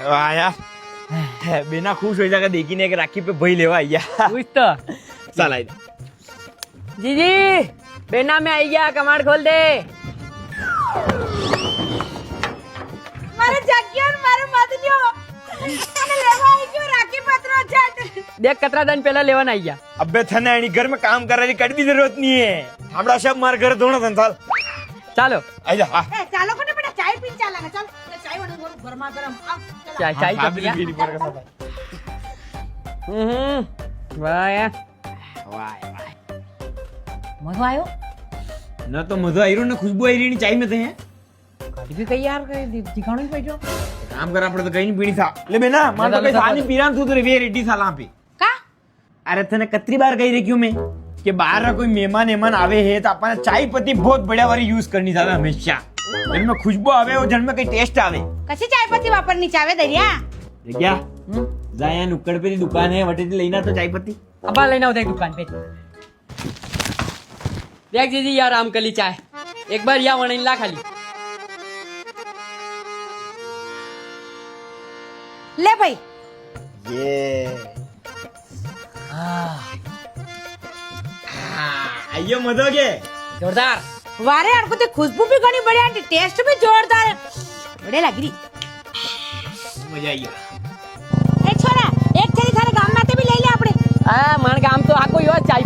वाह यार बिना खुश हो जाकर देखी नहीं कि राखी पे भाई लेवा आया कुछ तो चल आई जीजी बेना में आई गया कमाड़ खोल दे મારે જગ્યા મારે મદન્યો અને લેવા આવી ગયો રાખી પત્રો છટ देख कतरा दिन पहला लेवन आई गया अबे थने यानी घर में काम कर रही कड़ी जरूरत नहीं है हमरा सब मार घर दोनों संसाल ચાલો आजा हां એ ચાલો કોને બેટા ચાય પીન ચાલે ને ચાલ ચાય વડે ગોર ઘરમાં ગરમ આવ चाय चाय तो पिया वाह यार वाह वाह મજો આયો न तो मधु आई ना खुशबू आई रही चाय में थे ગાડી ભી કઈ યાર दिखाणो ही पड़ो काम करा पड़े तो कहीं नहीं पीनी था ले बेना मान तो कहीं पानी पीरा तू तो वे रेडी था लां पे का अरे तने कतरी बार कही रही मैं कि बाहर कोई मेहमान एमान आवे है तो अपन चाय पत्ती बहुत बढ़िया वाली यूज करनी था हमेशा जिनमें खुशबू आवे और जिनमें कई टेस्ट आवे कशी चाय पत्ती वापरनी चावे दरिया क्या जाया नुक्कड़ पे दुकान है वटे लेना तो चाय पत्ती अब लेना होता है दुकान पे देख जीजी यार आम कली चाय एक बार या वणीन ला खाली ले भाई ये आइयो मधो के जोरदार वारे अड़को ते खुशबू भी घणी बढ़िया टेस्ट भी जोरदार बढ़िया लग रही मजा आई ए छोरा एक थैली थारे गाम माते भी ले ले આપણે आ मन गाम तो आको यो चाय